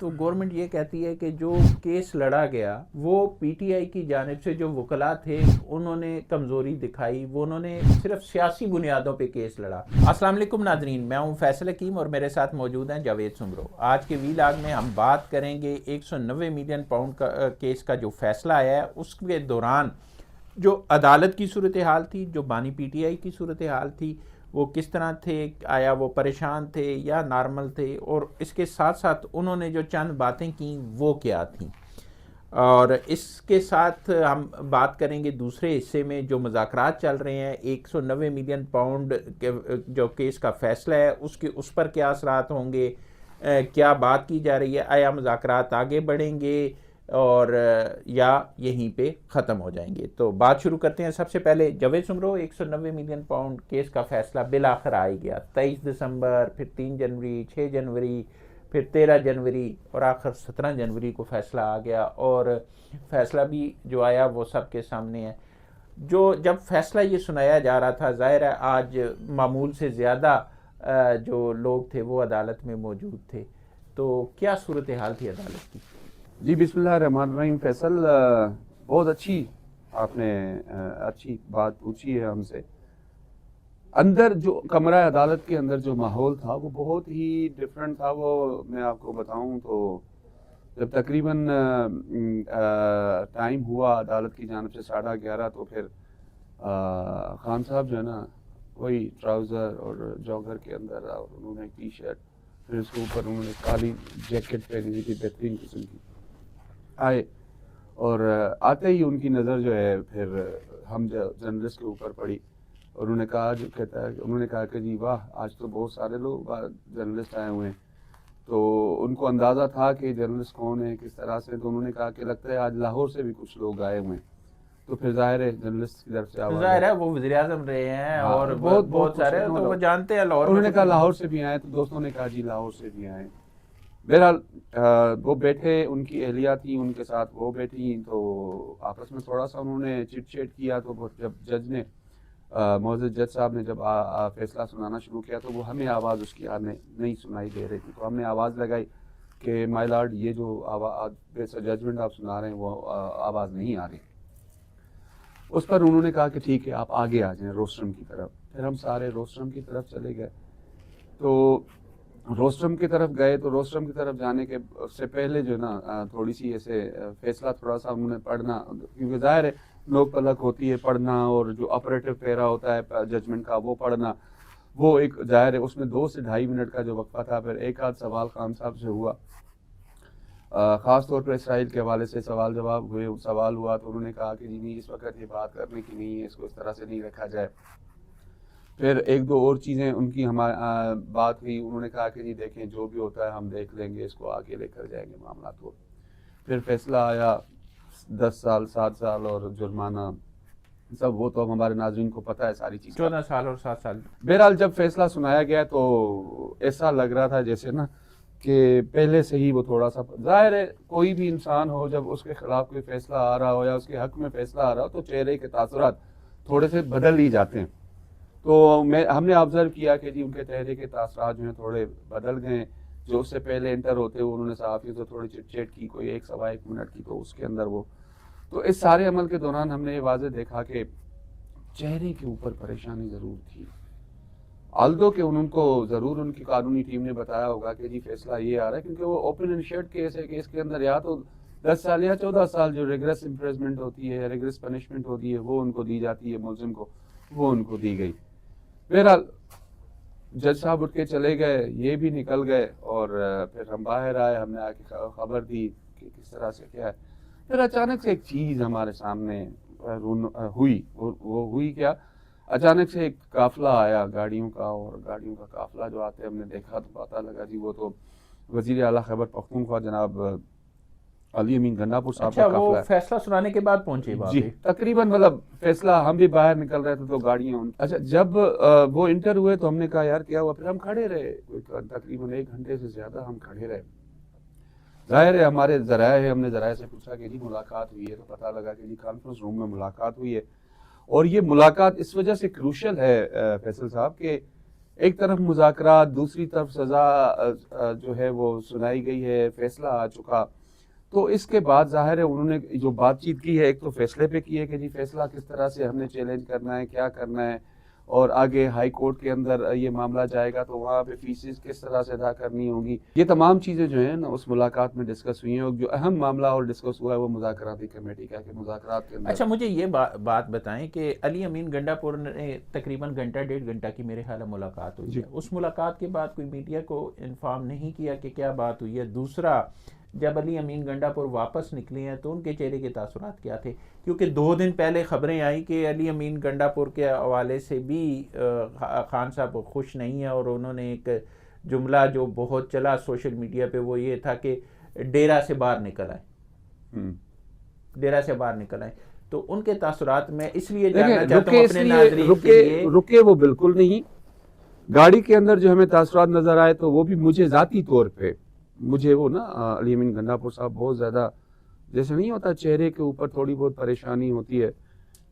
تو گورنمنٹ یہ کہتی ہے کہ جو کیس لڑا گیا وہ پی ٹی آئی کی جانب سے جو وکلاء تھے انہوں نے کمزوری دکھائی، وہ انہوں نے صرف سیاسی بنیادوں پہ کیس لڑا۔ السلام علیکم ناظرین، میں ہوں فیصل حکیم اور میرے ساتھ موجود ہیں جاوید سمرو۔ آج کے ویلاگ میں ہم بات کریں گے 190 ملین پاؤنڈ کا کیس کا جو فیصلہ آیا ہے اس کے دوران جو عدالت کی صورتحال تھی، جو بانی پی ٹی آئی کی صورتحال تھی، وہ کس طرح تھے، آیا وہ پریشان تھے یا نارمل تھے، اور اس کے ساتھ ساتھ انہوں نے جو چند باتیں کیں وہ کیا تھیں۔ اور اس کے ساتھ ہم بات کریں گے دوسرے حصے میں جو مذاکرات چل رہے ہیں 190 ملین پاؤنڈ کے جو کیس کا فیصلہ ہے اس پر کیا اثرات ہوں گے، کیا بات کی جا رہی ہے، آیا مذاکرات آگے بڑھیں گے اور یا یہیں پہ ختم ہو جائیں گے۔ تو بات شروع کرتے ہیں۔ سب سے پہلے Javed Soomro, 190 million pound case کا فیصلہ بالآخر آ ہی گیا، 23 دسمبر، پھر 3 جنوری، 6 جنوری، پھر 13 جنوری اور آخر 17 جنوری کو فیصلہ آ گیا، اور فیصلہ بھی جو آیا وہ سب کے سامنے ہے۔ جو جب فیصلہ یہ سنایا جا رہا تھا، ظاہر ہے آج معمول سے زیادہ جو لوگ تھے وہ عدالت میں موجود تھے، تو کیا صورتحال تھی عدالت کی؟ جی بسم اللہ الرحمن الرحیم۔ فیصل، بہت آپ نے اچھی بات پوچھی ہے ہم سے۔ اندر جو کمرہ عدالت کے اندر جو ماحول تھا وہ بہت ہی ڈفرینٹ تھا۔ وہ میں آپ کو بتاؤں تو جب تقریباً ٹائم ہوا عدالت کی جانب سے 11:30، تو پھر خان صاحب جو ہے نا وہی ٹراؤزر اور جاگر کے اندر، اور انہوں نے ٹی شرٹ، پھر اس کے اوپر انہوں نے کالی جیکٹ پہنی ہوئی تھی بہترین قسم کی، آئے اور آتے ہی ان کی نظر جو ہے پھر ہم جرنلسٹ کے اوپر پڑی، اور انہوں نے کہا انہوں نے کہا کہ جی واہ، آج تو بہت سارے لوگ جرنلسٹ آئے ہوئے ہیں۔ تو ان کو اندازہ تھا کہ جرنلسٹ کون ہیں، کس طرح سے، تو انہوں نے کہا کہ لگتا ہے آج لاہور سے بھی کچھ لوگ آئے ہوئے ہیں۔ تو پھر ظاہر ہے جرنلسٹ کی طرف سے آواز ظاہر ہے وہ وزیر اعظم رہے ہیں اور بہت سارے تو وہ جانتے ہیں لاہور انہوں میں نے کہا لاہور سے بھی آئے، تو دوستوں نے کہا جی لاہور سے بھی آئے۔ بہرحال وہ بیٹھے، ان کی اہلیہ تھی ان کے ساتھ، وہ بیٹھی، تو آپس میں تھوڑا سا انہوں نے چٹ چیٹ کیا۔ تو جب جج نے معزز جج صاحب نے جب فیصلہ سنانا شروع کیا تو وہ ہمیں آواز اس کی نہیں سنائی دے رہی تھی، تو ہم نے آواز لگائی کہ مائی لارڈ، یہ جو ججمنٹ آپ سنا رہے ہیں وہ آواز نہیں آ رہی۔ اس پر انہوں نے کہا کہ ٹھیک ہے، آپ آگے آ جائیں روسٹرم کی طرف۔ پھر ہم سارے روسٹرم کی طرف چلے گئے۔ تو روسٹرم کی طرف گئے تو روسٹرم کی طرف جانے کے سے پہلے جو ہے نا تھوڑی سی ایسے فیصلہ تھوڑا سا انہوں نے پڑھنا، کیونکہ ظاہر ہے لوگ پلک ہوتی ہے پڑھنا، اور جو آپریٹو پیرا ہوتا ہے ججمنٹ کا وہ پڑھنا، وہ ایک ظاہر ہے اس میں 2 سے 2.5 منٹ کا جو وقفہ تھا۔ پھر ایک آدھ سوال خان صاحب سے ہوا، خاص طور پر اسرائیل کے حوالے سے سوال جواب ہوئے، سوال ہوا تو انہوں نے کہا کہ جی نہیں، اس وقت یہ بات کرنے کی نہیں ہے، اس کو اس طرح سے نہیں رکھا جائے۔ پھر ایک دو اور چیزیں ان کی بات ہوئی، انہوں نے کہا کہ جی دیکھیں جو بھی ہوتا ہے ہم دیکھ لیں گے، اس کو آگے لے کر جائیں گے معاملات کو۔ پھر فیصلہ آیا 10 سال 7 سال اور جرمانہ سب، وہ تو ہمارے ناظرین کو پتہ ہے ساری چیز، 14 سال اور 7 سال۔ بہرحال جب فیصلہ سنایا گیا تو ایسا لگ رہا تھا جیسے نا کہ پہلے سے ہی وہ تھوڑا سا، ظاہر ہے کوئی بھی انسان ہو جب اس کے خلاف کوئی فیصلہ آ رہا ہو یا اس کے حق میں فیصلہ آ رہا ہو تو چہرے کے تاثرات تھوڑے سے بدل ہی جاتے ہیں۔ تو ہم نے آبزرو کیا کہ جی ان کے چہرے کے تاثرات جو ہیں تھوڑے بدل گئے۔ جو اس سے پہلے انٹر ہوتے ہوئے انہوں نے صحافیوں سے تھوڑی چٹ چیٹ کی، کوئی 1 سوا 1 منٹ کی، تو اس کے اندر وہ، تو اس سارے عمل کے دوران ہم نے یہ واضح دیکھا کہ چہرے کے اوپر پریشانی ضرور تھی، آلدو کہ ان کو ضرور ان کی قانونی ٹیم نے بتایا ہوگا کہ جی فیصلہ یہ آ رہا ہے، کیونکہ وہ اوپن اینڈ شیٹ کیس ہے کہ اس کے اندر یا تو 10 سال یا 14 سال جو ریگریس امپریزمنٹ ہوتی ہے، ریگریس پنشمنٹ ہوتی ہے، وہ ان کو دی جاتی ہے ملزم کو، وہ ان کو دی گئی۔ بہرحال جج صاحب اٹھ کے چلے گئے، یہ بھی نکل گئے، اور پھر ہم باہر آئے، ہم نے آ کے خبر دی کہ کس طرح سے کیا ہے۔ پھر اچانک سے ایک چیز ہمارے سامنے ہوئی، وہ ہوئی کیا، اچانک سے ایک قافلہ آیا گاڑیوں کا، اور گاڑیوں کا قافلہ جو آتے ہم نے دیکھا تو پتہ لگا جی وہ تو وزیر اعلیٰ خیبر پختونخوا جناب علی امین گنڈا پور صاحب کا قافلہ ہے۔ وہ فیصلہ سنانے کے بعد پہنچے وہاں جی پہ؟ تقریباً مطلب فیصلہ ہم بھی باہر نکل رہے تھے تو گاڑیاں اچھا جب وہ انٹر ہوئے تو ہم نے کہا یار کیا ہوا، پھر ہم کھڑے رہے تقریباً 1 گھنٹے سے زیادہ ہم کھڑے رہے۔ ظاہر ہے ہمارے ذرائع ہے، ہم نے ذرائع سے پوچھا کہ جی ملاقات ہوئی ہے، تو پتہ لگا کہ جی کانفرنس روم میں ملاقات ہوئی ہے، اور یہ ملاقات اس وجہ سے کروشل ہے فیصل صاحب کہ ایک طرف مذاکرات، دوسری طرف سزا جو ہے وہ سنائی گئی ہے، فیصلہ آ چکا. تو اس کے بعد ظاہر ہے انہوں نے جو بات چیت کی ہے، ایک تو فیصلے پہ کی ہے کہ جی فیصلہ کس طرح سے ہم نے چیلنج کرنا ہے، کیا کرنا ہے، اور آگے ہائی کورٹ کے اندر یہ معاملہ جائے گا تو وہاں پہ فیسز کس طرح سے ادا کرنی ہوں گی. یہ تمام چیزیں جو ہیں نا اس ملاقات میں ڈسکس ہوئی ہیں، اور جو اہم معاملہ اور ڈسکس ہوا ہے وہ مذاکراتی کمیٹی کا، کہ مذاکرات کے اندر. اچھا مجھے یہ بات بتائیں کہ علی امین گنڈا پور نے تقریباً گھنٹہ ڈیڑھ گھنٹہ کی میرے خیال ہے ملاقات ہوئی ہے. اس ملاقات کے بعد کوئی میڈیا کو انفارم نہیں کیا کہ کیا بات ہوئی ہے؟ دوسرا، جب علی امین گنڈا پور واپس نکلے ہیں تو ان کے چہرے کے تاثرات کیا تھے؟ کیونکہ 2 دن پہلے خبریں آئیں کہ علی امین گنڈا پور کے حوالے سے بھی خان صاحب خوش نہیں ہیں، اور انہوں نے ایک جملہ جو بہت چلا سوشل میڈیا پہ وہ یہ تھا کہ ڈیرا سے باہر نکل آئے، ڈیرا سے باہر نکل آئے. تو ان کے تاثرات میں اس لیے جاننا چاہتا ہوں اپنے ناظرین کے لیے. رکے وہ بالکل نہیں. گاڑی کے اندر جو ہمیں تاثرات نظر آئے تو وہ بھی مجھے ذاتی طور پہ، مجھے وہ نا علی امین گنڈا پور صاحب بہت زیادہ، جیسے نہیں ہوتا چہرے کے اوپر تھوڑی بہت پریشانی ہوتی ہے،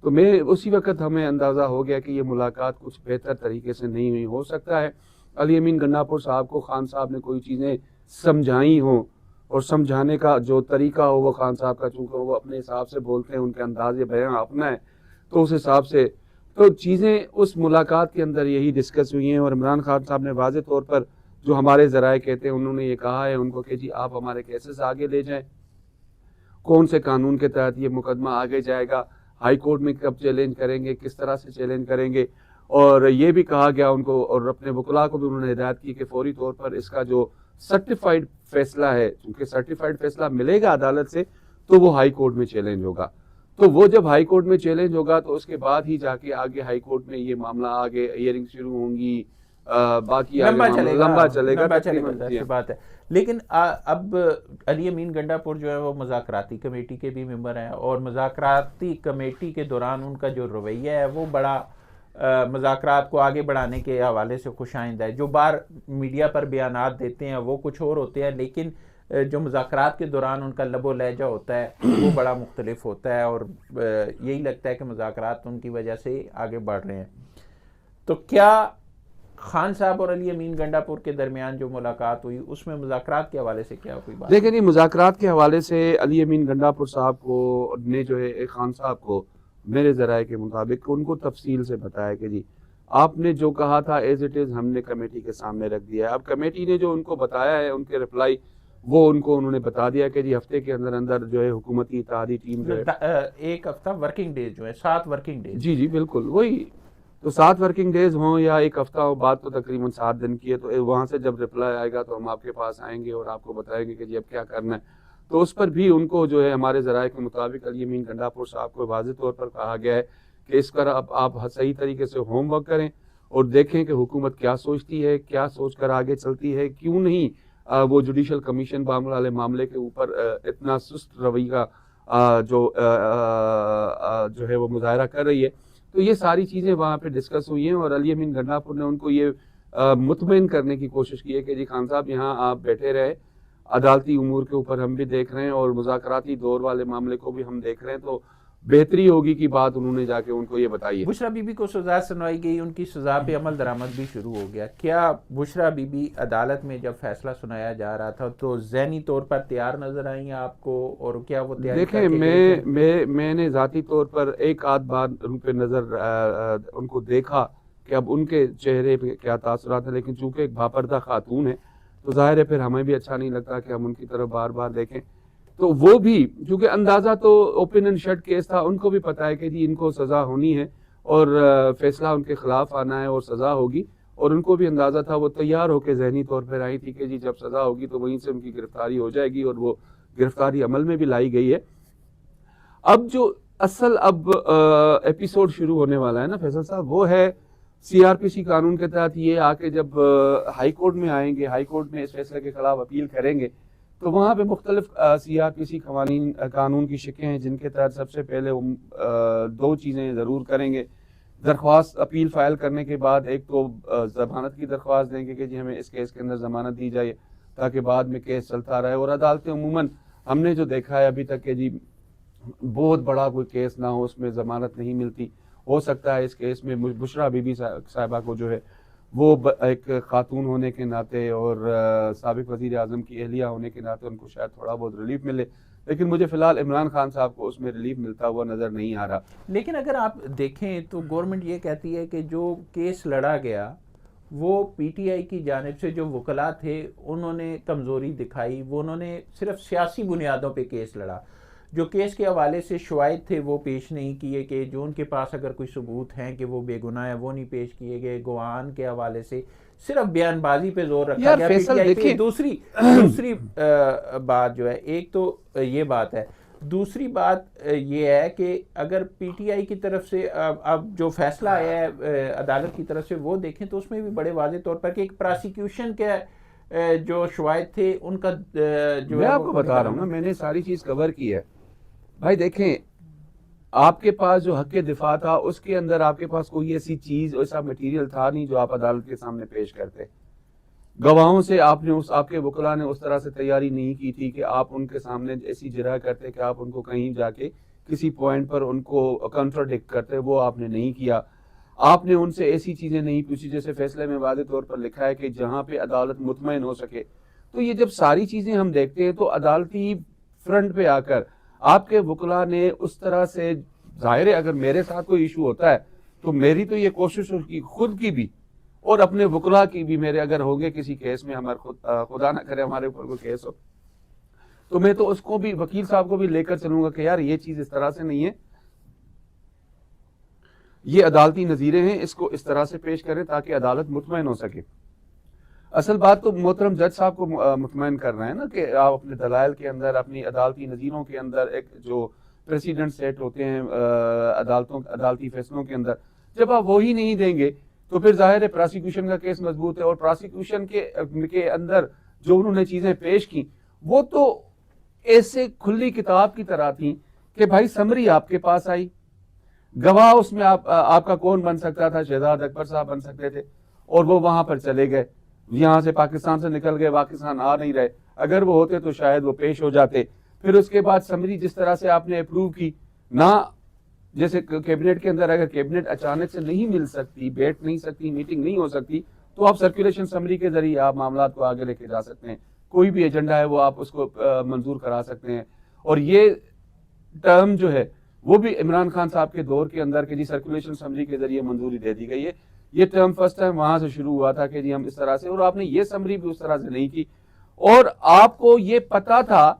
تو میں اسی وقت ہمیں اندازہ ہو گیا کہ یہ ملاقات کچھ بہتر طریقے سے نہیں ہوئی. ہو سکتا ہے علی امین گنڈا پور صاحب کو خان صاحب نے کوئی چیزیں سمجھائی ہوں، اور سمجھانے کا جو طریقہ ہو وہ خان صاحب کا، چونکہ وہ اپنے حساب سے بولتے ہیں، ان کے انداز بیان اپنا ہے، تو اس حساب سے تو چیزیں اس ملاقات کے اندر یہی ڈسکس ہوئی ہیں. اور عمران خان صاحب نے واضح طور پر جو ہمارے ذرائع کہتے ہیں، انہوں نے یہ کہا ہے ان کو کہ جی آپ ہمارے کیسز آگے لے جائیں، کون سے قانون کے تحت یہ مقدمہ آگے جائے گا، ہائی کورٹ میں کب چیلنج کریں گے، کس طرح سے چیلنج کریں گے. اور یہ بھی کہا گیا ان کو، اور اپنے وکلاء کو بھی انہوں نے ہدایت کی کہ فوری طور پر اس کا جو سرٹیفائیڈ فیصلہ ہے، چونکہ سرٹیفائیڈ فیصلہ ملے گا عدالت سے تو وہ ہائی کورٹ میں چیلنج ہوگا. تو وہ جب ہائی کورٹ میں چیلنج ہوگا تو اس کے بعد ہی جا کے آگے ہائی کورٹ میں یہ معاملہ آگے ہیئرنگ شروع ہوں گی، باقی لمبا چلے گا بات ہے. لیکن اب علی امین گنڈا پور جو ہے وہ مذاکراتی کمیٹی کے بھی ممبر ہیں، اور مذاکراتی کمیٹی کے دوران ان کا جو رویہ ہے وہ بڑا مذاکرات کو آگے بڑھانے کے حوالے سے خوش آئند ہے. جو باہر میڈیا پر بیانات دیتے ہیں وہ کچھ اور ہوتے ہیں، لیکن جو مذاکرات کے دوران ان کا لب و لہجہ ہوتا ہے وہ بڑا مختلف ہوتا ہے، اور یہی لگتا ہے کہ مذاکرات ان کی وجہ سے آگے بڑھ رہے ہیں. تو کیا خان صاحب اور علی امین گنڈا پور کے درمیان جو ملاقات ہوئی اس میں مذاکرات کے حوالے سے کیا کوئی بات؟ دیکھیں جی، مذاکرات کے حوالے سے علی امین گنڈا پور صاحب کو نے جو ہے خان صاحب کو میرے ذرائع کے مطابق ان کو تفصیل سے بتایا کہ جی آپ نے جو کہا تھا ایز اٹ از ہم نے کمیٹی کے سامنے رکھ دیا ہے. اب کمیٹی نے جو ان کو بتایا ہے، ان کے رپلائی وہ انہوں نے بتا دیا کہ جی ہفتے کے اندر اندر جو ہے حکومتی اتحادی ٹیم جو ہے، ایک ہفتہ ورکنگ ڈیز جو ہے 7 ورکنگ ڈیز. جی بالکل وہی تو 7 ورکنگ ڈیز ہوں یا ایک ہفتہ ہو، بات تو تقریباً 7 دن کی ہے. تو وہاں سے جب رپلائی آئے گا تو ہم آپ کے پاس آئیں گے اور آپ کو بتائیں گے کہ جی اب کیا کرنا ہے. تو اس پر بھی ان کو جو ہے ہمارے ذرائع کے مطابق علی امین گنڈا پور صاحب کو واضح طور پر کہا گیا ہے کہ اس پر اب آپ صحیح طریقے سے ہوم ورک کریں اور دیکھیں کہ حکومت کیا سوچتی ہے، کیا سوچ کر آگے چلتی ہے، کیوں نہیں وہ جوڈیشل کمیشن والے معاملے کے اوپر اتنا سست رویہ جو ہے وہ مظاہرہ کر رہی ہے. تو یہ ساری چیزیں وہاں پہ ڈسکس ہوئی ہیں، اور علی امین گنڈا پور نے ان کو یہ مطمئن کرنے کی کوشش کی ہے کہ جی خان صاحب یہاں آپ بیٹھے رہے، عدالتی امور کے اوپر ہم بھی دیکھ رہے ہیں اور مذاکراتی دور والے معاملے کو بھی ہم دیکھ رہے ہیں، تو بہتری ہوگی کی بات انہوں نے جا کے ان کو یہ بتائی ہے. بشرا بی بی کو سزا سنوائی گئی، ان کی سزا پہ عمل درآمد بھی شروع ہو گیا. کیا بشرا بی بی عدالت میں جب فیصلہ سنایا جا رہا تھا تو ذہنی طور پر تیار نظر آئی ہیں آپ کو، اور کیا وہ تیاری؟ دیکھیں میں نے ذاتی طور پر ایک آدھ بار ان پہ نظر ان کو دیکھا کہ اب ان کے چہرے پہ کیا تاثرات ہیں، لیکن چونکہ ایک باپردہ خاتون ہے تو ظاہر ہے پھر ہمیں بھی اچھا نہیں لگتا کہ ہم ان کی طرف بار بار دیکھیں. تو وہ بھی چونکہ اندازہ تو اوپن اینڈ شٹ کیس تھا، ان کو بھی پتا ہے کہ جی ان کو سزا ہونی ہے اور فیصلہ ان کے خلاف آنا ہے اور سزا ہوگی، اور ان کو بھی اندازہ تھا، وہ تیار ہو کے ذہنی طور پر آئی تھی کہ جی جب سزا ہوگی تو وہیں سے ان کی گرفتاری ہو جائے گی، اور وہ گرفتاری عمل میں بھی لائی گئی ہے. اب جو اصل ایپیسوڈ شروع ہونے والا ہے نا فیصل صاحب، وہ ہے سی آر پی سی قانون کے تحت یہ آ کے جب ہائی کورٹ میں آئیں گے، ہائی کورٹ میں اس فیصلے کے خلاف اپیل کریں گے، تو وہاں پہ مختلف سی آر پی سی قانون کی شکیں ہیں جن کے تحت سب سے پہلے 2 چیزیں ضرور کریں گے. درخواست اپیل فائل کرنے کے بعد ایک تو ضمانت کی درخواست دیں گے کہ جی ہمیں اس کیس کے اندر ضمانت دی جائے تاکہ بعد میں کیس چلتا رہے. اور عدالتیں عموماً ہم نے جو دیکھا ہے ابھی تک کہ جی بہت بڑا کوئی کیس نہ ہو اس میں ضمانت نہیں ملتی. ہو سکتا ہے اس کیس میں بشرا بی بی صاحبہ کو جو ہے وہ ایک خاتون ہونے کے ناطے اور سابق وزیر اعظم کی اہلیہ ہونے کے ناطے ان کو شاید تھوڑا بہت ریلیف ملے، لیکن مجھے فی الحال عمران خان صاحب کو اس میں ریلیف ملتا ہوا نظر نہیں آ رہا۔ لیکن اگر آپ دیکھیں تو گورنمنٹ یہ کہتی ہے کہ جو کیس لڑا گیا وہ پی ٹی آئی کی جانب سے جو وکلاء تھے انہوں نے کمزوری دکھائی، وہ انہوں نے صرف سیاسی بنیادوں پہ کیس لڑا، جو کیس کے حوالے سے شواہد تھے وہ پیش نہیں کیے کہ جو ان کے پاس اگر کوئی ثبوت ہیں کہ وہ بے گناہ ہیں وہ نہیں پیش کیے گئے، گواہان کے حوالے سے صرف بیان بازی پہ زور رکھا گیا پی ٹی آئی پہ۔ دوسری بات جو ہے، ایک تو یہ بات ہے، دوسری بات یہ ہے کہ اگر پی ٹی آئی کی طرف سے اب جو فیصلہ آیا ہے عدالت کی طرف سے وہ دیکھیں تو اس میں بھی بڑے واضح طور پر کہ ایک پراسیکیوشن کے جو شواہد تھے ان کا جو میں آپ کو بتا رہا ہوں نا، میں نے ساری چیز کور کی ہے بھائی۔ دیکھیں آپ کے پاس جو حق دفاع تھا اس کے اندر آپ کے پاس کوئی ایسی چیز، ایسا مٹیریل تھا نہیں جو آپ عدالت کے سامنے پیش کرتے۔ گواہوں سے آپ کے وکلاء نے اس طرح سے تیاری نہیں کی تھی کہ آپ ان کے سامنے ایسی جرح کرتے کہ آپ ان کو کہیں جا کے کسی پوائنٹ پر ان کو کنٹراڈکٹ کرتے، وہ آپ نے نہیں کیا۔ آپ نے ان سے ایسی چیزیں نہیں پوچھی جیسے فیصلے میں واضح طور پر لکھا ہے کہ جہاں پہ عدالت مطمئن ہو سکے۔ تو یہ جب ساری چیزیں ہم دیکھتے ہیں تو عدالتی فرنٹ پہ آ کر آپ کے وکلاء نے اس طرح سے، ظاہر ہے اگر میرے ساتھ کوئی ایشو ہوتا ہے تو میری تو یہ کوشش ہوگی خود کی بھی اور اپنے وکلاء کی بھی، میرے اگر ہوگے کسی کیس میں، ہمارے خدا نہ کرے ہمارے اوپر کوئی کیس ہو تو میں تو اس کو بھی، وکیل صاحب کو بھی لے کر چلوں گا کہ یار یہ چیز اس طرح سے نہیں ہے، یہ عدالتی نظیریں ہیں، اس کو اس طرح سے پیش کریں تاکہ عدالت مطمئن ہو سکے۔ اصل بات تو محترم جج صاحب کو مطمئن کر رہے ہیں نا کہ آپ اپنے دلائل کے اندر، اپنی عدالتی نظیروں کے اندر، ایک جو پریسیڈنٹ سیٹ ہوتے ہیں عدالتی فیصلوں کے اندر، جب آپ وہی نہیں دیں گے تو پھر ظاہر ہے پراسیکیوشن کا کیس مضبوط ہے، اور پراسیکیوشن کے اندر جو انہوں نے چیزیں پیش کی وہ تو ایسے کھلی کتاب کی طرح تھیں کہ بھائی سمری آپ کے پاس آئی، گواہ اس میں آپ کا کون بن سکتا تھا؟ شہزاد اکبر صاحب بن سکتے تھے، اور وہ وہاں پر چلے گئے، یہاں سے پاکستان سے نکل گئے، پاکستان آ نہیں رہے، اگر وہ ہوتے تو شاید وہ پیش ہو جاتے۔ پھر اس کے بعد سمری جس طرح سے آپ نے اپروو کی نہ، جیسے کیبنٹ کے اندر اگر کیبنٹ اچانک سے نہیں مل سکتی، بیٹھ نہیں سکتی، میٹنگ نہیں ہو سکتی، تو آپ سرکولیشن سمری کے ذریعے آپ معاملات کو آگے لے کے جا سکتے ہیں، کوئی بھی ایجنڈا ہے وہ آپ اس کو منظور کرا سکتے ہیں۔ اور یہ ٹرم جو ہے وہ بھی عمران خان صاحب کے دور کے اندر کہ جی سرکولیشن سمری کے ذریعے منظوری دے دی گئی ہے، یہ ٹرم فرسٹ ٹائم وہاں سے شروع ہوا تھا کہ جی ہم اس طرح سے، اور آپ نے یہ سمری بھی اس طرح سے نہیں کی، اور آپ کو یہ پتا تھا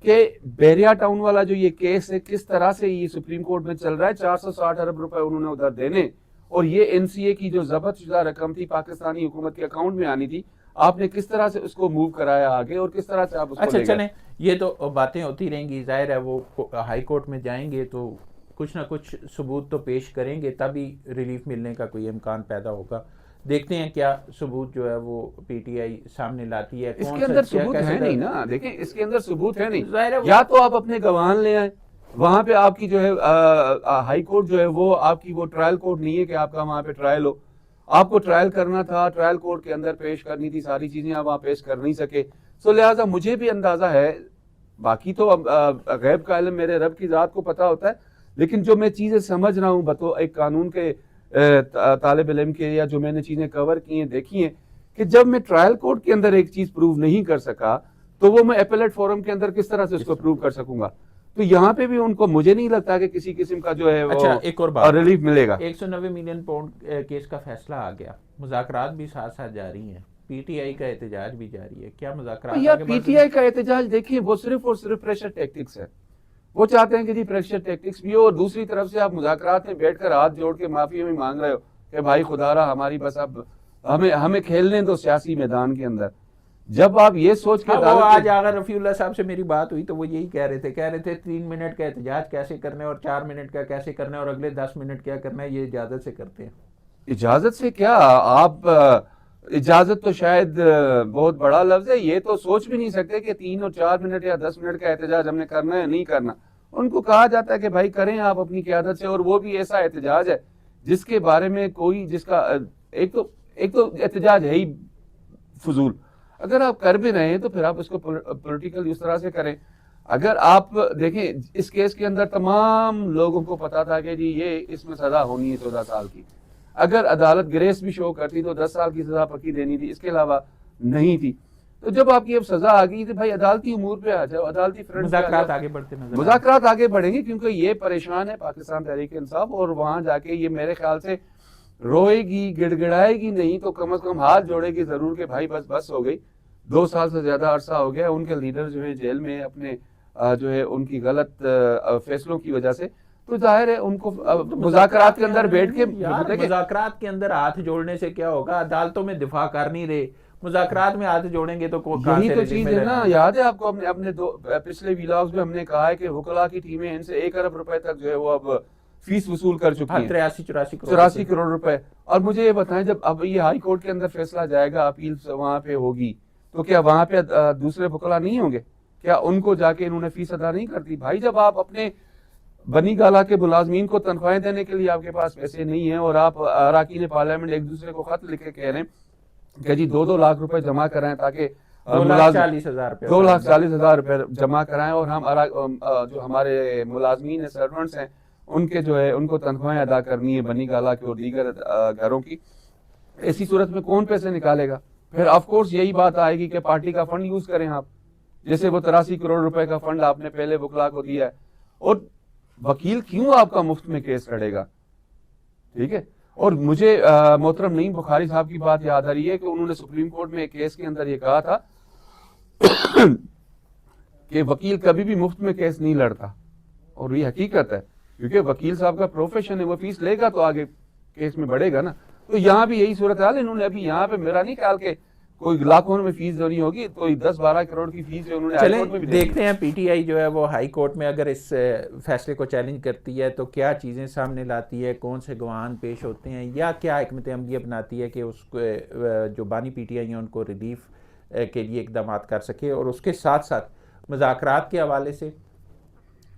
کہ بحریہ ٹاؤن والا جو یہ کیس ہے کس طرح سے یہ سپریم کورٹ میں چل رہا ہے، 460 ارب روپے انہوں نے ادھر دینے، اور یہ این سی اے کی جو ضبط شدہ رقم تھی پاکستانی حکومت کے اکاؤنٹ میں آنی تھی، آپ نے کس طرح سے اس کو موو کرایا آگے، اور کس طرح سے آپ اس کو لے گئے۔ اچھا چلیں، یہ تو باتیں ہوتی رہیں گی، ظاہر ہے وہ ہائی کورٹ میں جائیں گے تو کچھ نہ کچھ ثبوت تو پیش کریں گے، تبھی ریلیف ملنے کا کوئی امکان پیدا ہوگا۔ دیکھتے ہیں کیا ثبوت جو ہے وہ پی ٹی آئی سامنے لاتی ہے۔ اس کے اندر ثبوت ہے نہیں نا، دیکھیں اس کے اندر ثبوت ہے نہیں، یا تو آپ اپنے گواہان لے آئیں، وہاں پہ آپ کی جو ہے ہائی کورٹ جو ہے وہ آپ کی وہ ٹرائل کورٹ نہیں ہے کہ آپ کا وہاں پہ ٹرائل ہو، آپ کو ٹرائل کرنا تھا، ٹرائل کورٹ کے اندر پیش کرنی تھی، ساری چیزیں آپ وہاں پیش کر نہیں سکے، سو لہٰذا مجھے بھی اندازہ ہے، باقی تو غیب کا علم میرے رب کی ذات کو پتا ہوتا ہے، لیکن جو میں چیزیں سمجھ رہا ہوں بطور ایک قانون کے طالب علم کے، یا جو میں نے چیزیں کور کی ہیں، دیکھی ہیں، کہ جب میں ٹرائل کورٹ کے اندر ایک چیز پروو نہیں کر سکا تو وہ میں اپیلیٹ فورم کے اندر کس طرح سے اس کو پروو کر سکوں گا؟ تو یہاں پہ بھی ان کو، مجھے نہیں لگتا کہ کسی قسم کا جو ہے ایک اور بات، ریلیف ملے گا۔ 190 ملین پاؤنڈ کیس کا فیصلہ آ گیا، مذاکرات بھی ساتھ ساتھ جاری ہیں، پی ٹی آئی کا احتجاج بھی جاری ہے، کیا مذاکرات؟ یار پی ٹی آئی کا احتجاج دیکھیں وہ صرف اور صرف پریشر ٹیکٹکس ہے، وہ چاہتے ہیں کہ جی پریشر ٹیکٹکس بھی ہو، اور دوسری طرف سے آپ مذاکرات میں بیٹھ کر ہاتھ جوڑ کے معافی میں مانگ رہے ہو کہ بھائی خدا را ہماری بس اب ہمیں کھیلنے دو سیاسی میدان کے اندر۔ جب آپ یہ سوچ کے آج اگر رفیع اللہ صاحب سے میری بات ہوئی تو وہ یہی کہہ رہے تھے 3 منٹ کا احتجاج کیسے کرنا ہے اور 4 منٹ کا کیسے کرنا ہے اور اگلے 10 منٹ کیا کرنا ہے، یہ اجازت سے کرتے ہیں۔ اجازت سے کیا، آپ اجازت تو شاید بہت بڑا لفظ ہے، یہ تو سوچ بھی نہیں سکتے کہ 3 اور 4 منٹ یا 10 منٹ کا احتجاج ہم نے کرنا ہے نہیں کرنا۔ ان کو کہا جاتا ہے کہ بھائی کریں آپ اپنی قیادت سے، اور وہ بھی ایسا احتجاج ہے جس کے بارے میں کوئی، جس کا ایک تو احتجاج ہے ہی فضول، اگر آپ کر بھی رہے ہیں تو پھر آپ اس کو پولیٹیکل اس طرح سے کریں۔ اگر آپ دیکھیں اس کیس کے اندر تمام لوگوں کو پتا تھا کہ جی یہ اس میں سزا ہونی ہے 14 سال کی، اگر عدالت گریس بھی شو کرتی تو 10 سال کی سزا پکی دینی تھی، اس کے علاوہ نہیں تھی. تو جب آپ کی اب سزا آ گئی تو بھائی عدالتی امور پہ آ جاؤ، عدالتی فرنٹ مذاکرات آگے بڑھتے نظر مذاکرات آگے بڑھیں گے، کیونکہ یہ پریشان ہے پاکستان تحریک انصاف، اور وہاں جا کے یہ میرے خیال سے روئے گی گڑ گڑائے گی نہیں تو کم از کم ہاتھ جوڑے گی ضرور کہ بھائی بس ہو گئی. 2 سال سے زیادہ عرصہ ہو گیا، ان کے لیڈر جو ہیں جیل میں اپنے جو ہے ان کی غلط فیصلوں کی وجہ سے. تو ظاہر ہے ان کو مذاکرات کے اندر بیٹھ کے مذاکرات کے اندر ہاتھ جوڑنے سے کیا ہوگا؟ عدالتوں میں دفاع کر نہیں رہے، مذاکرات میں ہاتھ جوڑیں گے تو یہی تو چیز ہے نا. یاد ہے آپ کو اپنے پچھلے ویلاگز میں ہم نے کہا ہے کہ وکلاء کی ٹیمیں ان سے 1 ارب روپے تک جو ہے وہ اب فیس وصول کر چکی ہیں، 83 کروڑ روپے. اور مجھے یہ بتائیں جب اب یہ ہائی کورٹ کے اندر فیصلہ جائے گا، اپیل وہاں پہ ہوگی، تو کیا وہاں پہ دوسرے وکلاء نہیں ہوں گے؟ کیا ان کو جا کے انہوں نے فیس ادا نہیں کرتی؟ بھائی جب آپ اپنے بنی گالہ کے ملازمین کو تنخواہیں دینے کے لیے آپ کے پاس پیسے نہیں ہیں، اور آپ اراکین پارلیمنٹ ایک دوسرے کو خط لکھ کے کہہ رہے ہیں کہ جی 2-2 لاکھ روپے جمع کرائیں تاکہ 2,40,000 روپے جمع کرائیں، اور ہم جو ہمارے ملازمین ہیں، سرونٹس ہیں، ان کے جو ہے ان کو تنخواہیں ادا کرنی ہے بنی گالہ کی اور دیگر گھروں کی. ایسی صورت میں کون پیسے نکالے گا؟ پھر آف کورس یہی بات آئے گی کہ پارٹی کا فنڈ یوز کریں آپ، جیسے وہ 83 کروڑ روپے کا فنڈ آپ نے پہلے وکلاء کو دیا ہے. اور وکیل کیوں آپ کا مفت میں کیس لڑے گا؟ ٹھیک ہے. اور مجھے محترم نعیم بخاری صاحب کی بات یاد آ رہی ہے کہ انہوں نے سپریم کورٹ میں ایک کیس کے اندر یہ کہا تھا کہ وکیل کبھی بھی مفت میں کیس نہیں لڑتا، اور یہ حقیقت ہے، کیونکہ وکیل صاحب کا پروفیشن ہے، وہ فیس لے گا تو آگے کیس میں بڑھے گا نا. تو یہاں بھی یہی صورتحال ہے. انہوں نے ابھی یہاں پہ میرا نہیں خیال کہ کوئی لاکھوں میں فیس دینی ہوگی، تو 10-12 کروڑ کی فیس انہوں نے ہائی کورٹ میں بھی دیکھتے ہیں پی ٹی آئی جو ہے وہ ہائی کورٹ میں اگر اس فیصلے کو چیلنج کرتی ہے تو کیا چیزیں سامنے لاتی ہے، کون سے گواہان پیش ہوتے ہیں، یا کیا حکمت عملی اپناتی ہے کہ اس کو جو بانی پی ٹی آئی ہیں ان کو ریلیف کے لیے اقدامات کر سکے. اور اس کے ساتھ ساتھ مذاکرات کے حوالے سے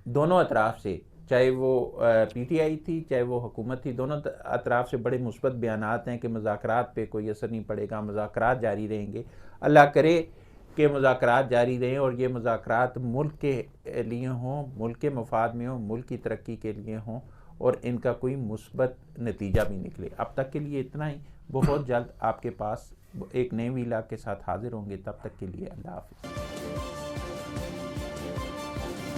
دونوں اطراف سے، چاہے وہ پی ٹی آئی تھی چاہے وہ حکومت تھی، دونوں اطراف سے بڑے مثبت بیانات ہیں کہ مذاکرات پہ کوئی اثر نہیں پڑے گا، مذاکرات جاری رہیں گے. اللہ کرے کہ مذاکرات جاری رہیں اور یہ مذاکرات ملک کے لیے ہوں، ملک کے مفاد میں ہوں، ملک کی ترقی کے لیے ہوں، اور ان کا کوئی مثبت نتیجہ بھی نکلے. اب تک کے لیے اتنا ہی. بہت جلد آپ کے پاس ایک نئے ویلاگ کے ساتھ حاضر ہوں گے. تب تک کے لیے اللہ حافظ.